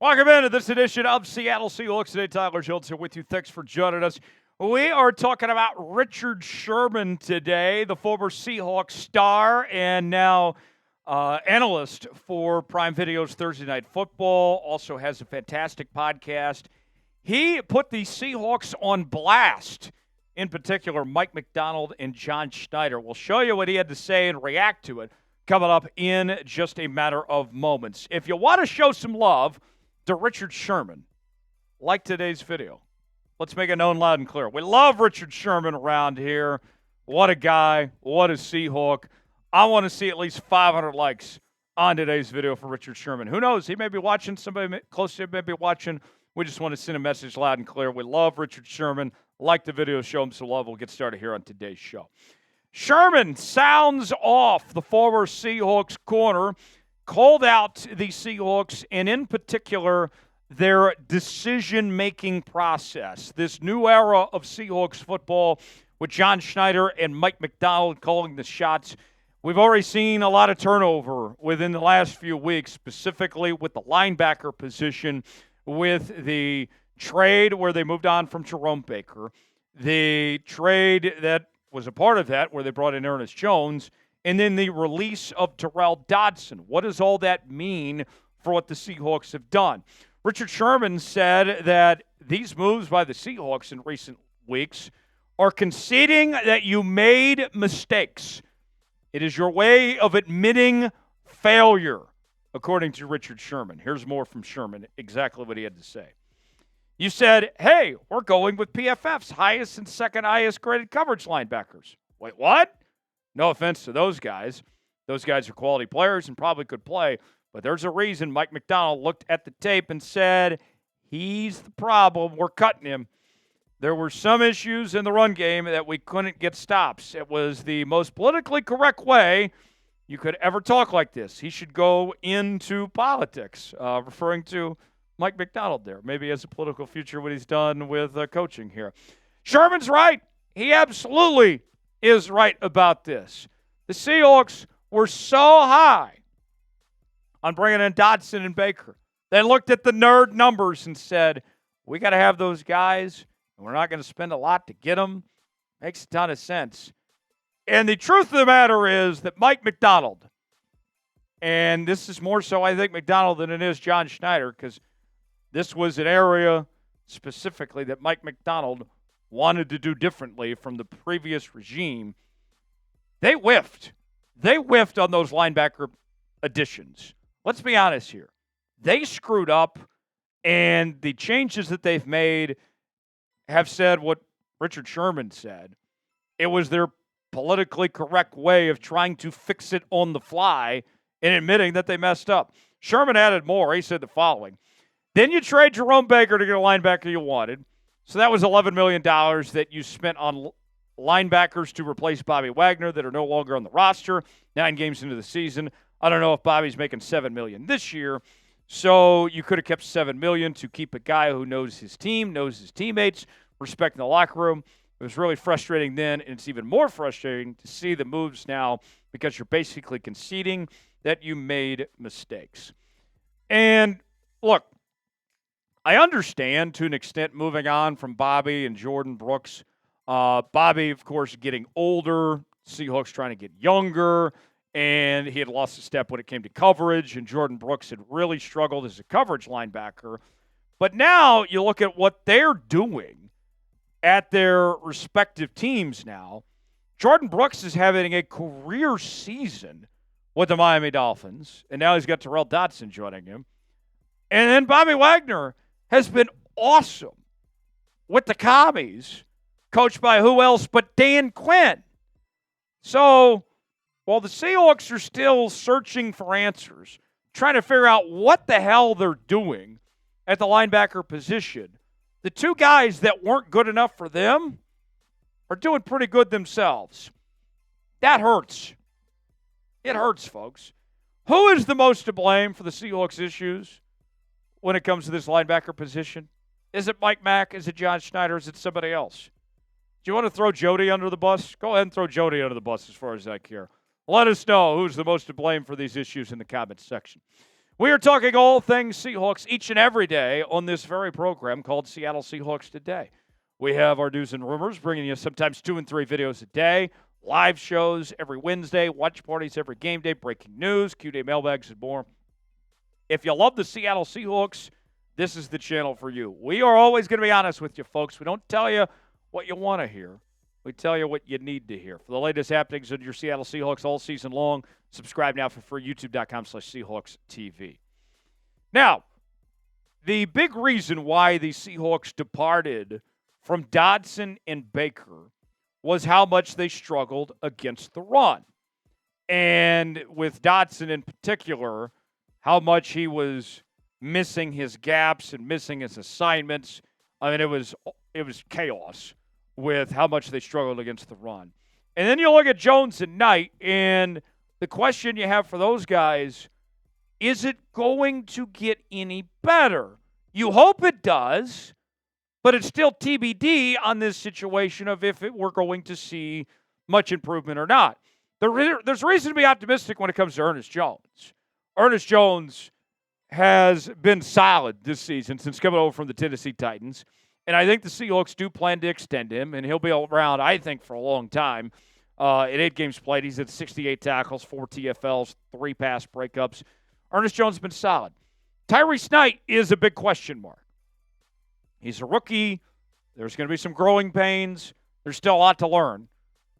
Welcome into this edition of Seattle Seahawks Today. Tyrel Dodson with you. Thanks for joining us. We are talking about Richard Sherman today, the former Seahawks star and now analyst for Prime Video's Thursday Night Football. Also has a fantastic podcast. He put the Seahawks on blast, in particular Mike Macdonald and John Schneider. We'll show you what he had to say and react to it coming up in just a matter of moments. If you want to show some love to Richard Sherman, like today's video, let's make it known loud and clear. We love Richard Sherman around here. What a guy. What a Seahawk. I want to see at least 500 likes on today's video for Richard Sherman. Who knows? He may be watching. Somebody close to him may be watching. We just want to send a message loud and clear. We love Richard Sherman. Like the video. Show him some love. We'll get started here on today's show. Sherman sounds off. The former Seahawks corner called out the Seahawks, and in particular, their decision-making process. This new era of Seahawks football with John Schneider and Mike Macdonald calling the shots. We've already seen a lot of turnover within the last few weeks, specifically with the linebacker position, with the trade where they moved on from Jerome Baker, the trade that was a part of that where they brought in Ernest Jones, and then the release of Tyrel Dodson. What does all that mean for what the Seahawks have done? Richard Sherman said that these moves by the Seahawks in recent weeks are conceding that you made mistakes. It is your way of admitting failure, according to Richard Sherman. Here's more from Sherman, exactly what he had to say. You said, hey, we're going with PFF's highest and second highest graded coverage linebackers. Wait, what? No offense to those guys. Those guys are quality players and probably could play. But there's a reason Mike Macdonald looked at the tape and said, he's the problem. We're cutting him. There were some issues in the run game that we couldn't get stops. It was the most politically correct way you could ever talk like this. He should go into politics, referring to Mike Macdonald there. Maybe he has a political future when he's done with coaching here. Sherman's right. He absolutely is right about this. The Seahawks were so high on bringing in Dodson and Baker. They looked at the nerd numbers and said, we got to have those guys, and we're not going to spend a lot to get them. Makes a ton of sense. And the truth of the matter is that Mike Macdonald, and this is more so, I think, Macdonald than it is John Schneider, because this was an area specifically that Mike Macdonald wanted to do differently from the previous regime. They whiffed. They whiffed on those linebacker additions. Let's be honest here. They screwed up, and the changes that they've made have said what Richard Sherman said. It was their politically correct way of trying to fix it on the fly and admitting that they messed up. Sherman added more. He said the following. Then you trade Jerome Baker to get a linebacker you wanted. So that was $11 million that you spent on linebackers to replace Bobby Wagner that are no longer on the roster. 9 games into the season. I don't know if Bobby's making $7 million this year. So you could have kept $7 million to keep a guy who knows his team, knows his teammates, respecting the locker room. It was really frustrating then, and it's even more frustrating to see the moves now because you're basically conceding that you made mistakes. And look, I understand to an extent moving on from Bobby and Jordan Brooks. Bobby, of course, getting older, Seahawks trying to get younger, and he had lost a step when it came to coverage, and Jordan Brooks had really struggled as a coverage linebacker. But now you look at what they're doing at their respective teams now. Jordan Brooks is having a career season with the Miami Dolphins, and now he's got Tyrel Dodson joining him. And then Bobby Wagner has been awesome with the Commies, coached by who else but Dan Quinn. So while the Seahawks are still searching for answers, trying to figure out what the hell they're doing at the linebacker position, the two guys that weren't good enough for them are doing pretty good themselves. That hurts. It hurts, folks. Who is the most to blame for the Seahawks' issues when it comes to this linebacker position? Is it Mike Mack? Is it John Schneider? Is it somebody else? Do you want to throw Jody under the bus? Go ahead and throw Jody under the bus as far as I care. Let us know who's the most to blame for these issues in the comments section. We are talking all things Seahawks each and every day on this very program called Seattle Seahawks Today. We have our news and rumors, bringing you sometimes 2 and 3 videos a day, live shows every Wednesday, watch parties every game day, breaking news, Q-Day mailbags, and more. If you love the Seattle Seahawks, this is the channel for you. We are always going to be honest with you, folks. We don't tell you what you want to hear. We tell you what you need to hear. For the latest happenings of your Seattle Seahawks all season long, subscribe now for free, youtube.com/Seahawks TV. Now, the big reason why the Seahawks departed from Dodson and Baker was how much they struggled against the run. And with Dodson in particular, how much he was missing his gaps and missing his assignments. I mean, it was chaos with how much they struggled against the run. And then you look at Jones and Knight, and the question you have for those guys, is it going to get any better? You hope it does, but it's still TBD on this situation of if we're going to see much improvement or not. There's reason to be optimistic when it comes to Ernest Jones. Ernest Jones has been solid this season since coming over from the Tennessee Titans. And I think the Seahawks do plan to extend him, and he'll be around, I think, for a long time. In 8 games played, he's at 68 tackles, 4 TFLs, 3 pass breakups. Ernest Jones has been solid. Tyrice Knight is a big question mark. He's a rookie. There's going to be some growing pains. There's still a lot to learn.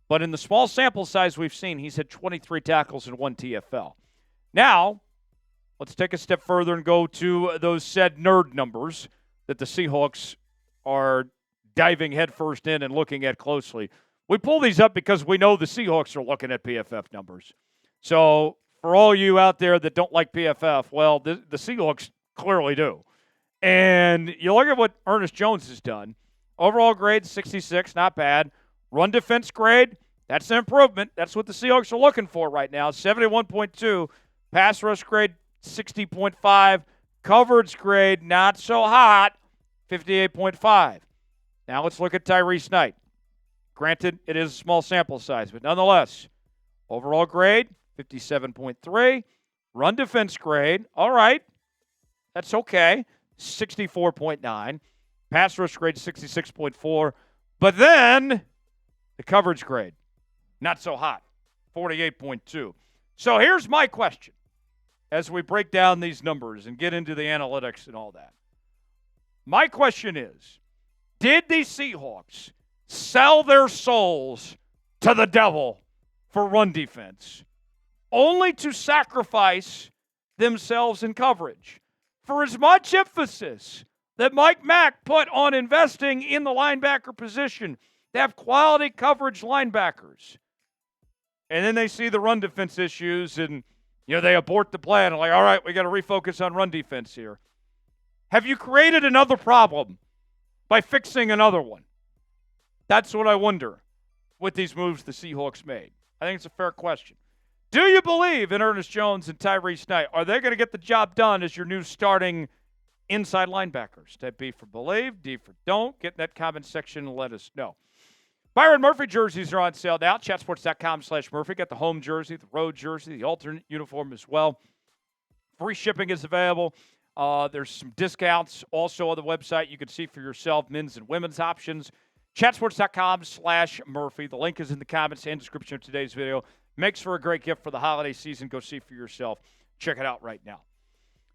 But in the small sample size we've seen, he's had 23 tackles and 1 TFL. Now, let's take a step further and go to those said nerd numbers that the Seahawks are diving headfirst in and looking at closely. We pull these up because we know the Seahawks are looking at PFF numbers. So for all you out there that don't like PFF, well, the Seahawks clearly do. And you look at what Ernest Jones has done. Overall grade, 66, not bad. Run defense grade, that's an improvement. That's what the Seahawks are looking for right now, 71.2. Pass rush grade, 60.5. Coverage grade, not so hot, 58.5. Now let's look at Tyrice Knight. Granted, it is a small sample size, but nonetheless, overall grade, 57.3. Run defense grade, all right, that's okay, 64.9. Pass rush grade, 66.4. But then the coverage grade, not so hot, 48.2. So here's my question as we break down these numbers and get into the analytics and all that. My question is, did the Seahawks sell their souls to the devil for run defense, only to sacrifice themselves in coverage? For as much emphasis that Mike Mac put on investing in the linebacker position, they have quality coverage linebackers. And then they see the run defense issues and, they abort the plan. And like, all right, we got to refocus on run defense here. Have you created another problem by fixing another one? That's what I wonder with these moves the Seahawks made. I think it's a fair question. Do you believe in Ernest Jones and Tyrice Knight? Are they going to get the job done as your new starting inside linebackers? Type B for believe, D for don't. Get in that comment section and let us know. Byron Murphy jerseys are on sale now. Chatsports.com/Murphy. Got the home jersey, the road jersey, the alternate uniform as well. Free shipping is available. There's some discounts also on the website. You can see for yourself men's and women's options. Chatsports.com/Murphy. The link is in the comments and description of today's video. Makes for a great gift for the holiday season. Go see for yourself. Check it out right now.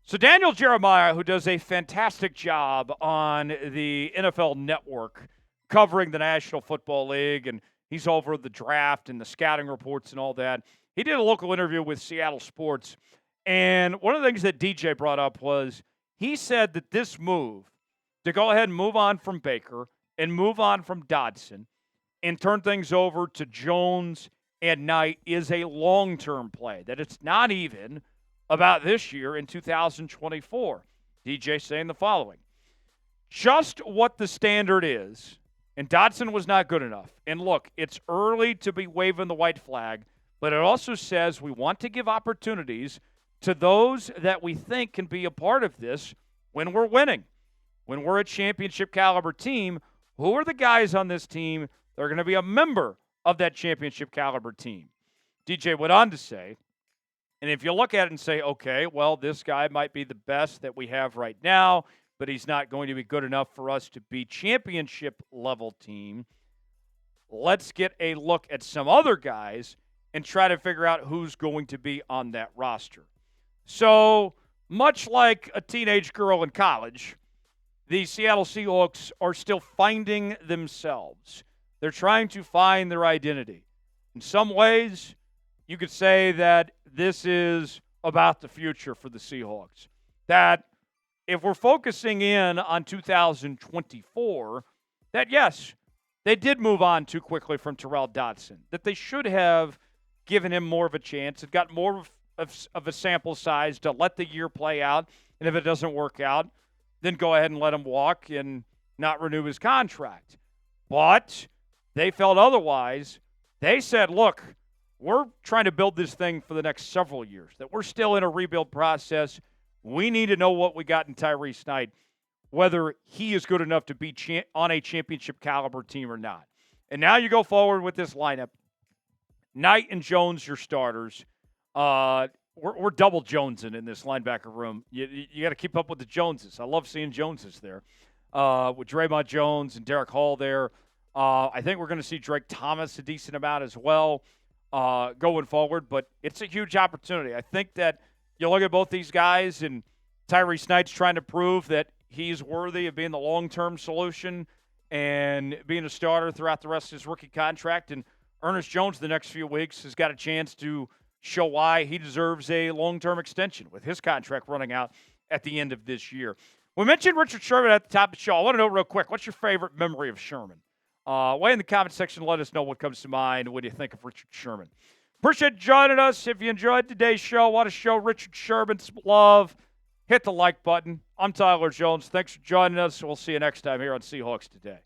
So Daniel Jeremiah, who does a fantastic job on the NFL Network covering the National Football League, and he's over the draft and the scouting reports and all that. He did a local interview with Seattle Sports, and one of the things that DJ brought up was he said that this move to go ahead and move on from Baker and move on from Dodson and turn things over to Jones and Knight is a long-term play, that it's not even about this year in 2024. DJ saying the following: just what the standard is, and Dodson was not good enough. And look, it's early to be waving the white flag, but it also says we want to give opportunities to those that we think can be a part of this when we're winning. When we're a championship caliber team, who are the guys on this team that are going to be a member of that championship caliber team? DJ went on to say And if you look at it and say, okay, well, this guy might be the best that we have right now, but he's not going to be good enough for us to be championship level team. Let's get a look at some other guys and try to figure out who's going to be on that roster. So, much like a teenage girl in college, the Seattle Seahawks are still finding themselves. They're trying to find their identity. In some ways, you could say that this is about the future for the Seahawks. That if we're focusing in on 2024, that yes, they did move on too quickly from Tyrel Dodson, that they should have given him more of a chance and got more of a sample size to let the year play out. And if it doesn't work out, then go ahead and let him walk and not renew his contract. But they felt otherwise. They said, look, we're trying to build this thing for the next several years, that we're still in a rebuild process. We need to know what we got in Tyrice Knight, whether he is good enough to be on a championship caliber team or not. And now you go forward with this lineup. Knight and Jones, your starters. We're double Jonesing in this linebacker room. You got to keep up with the Joneses. I love seeing Joneses there. With Draymond Jones and Derek Hall there. I think we're going to see Drake Thomas a decent amount as well going forward. But it's a huge opportunity. I think that you look at both these guys, and Tyrice Knight's trying to prove that he's worthy of being the long-term solution and being a starter throughout the rest of his rookie contract. And Ernest Jones the next few weeks has got a chance to show why he deserves a long-term extension with his contract running out at the end of this year. We mentioned Richard Sherman at the top of the show. I want to know real quick, what's your favorite memory of Sherman? Way in the comment section, let us know what comes to mind when you think of Richard Sherman. Appreciate you joining us. If you enjoyed today's show, want to show Richard Sherman some love, hit the like button. I'm Tyrel Jones. Thanks for joining us. We'll see you next time here on Seahawks Today.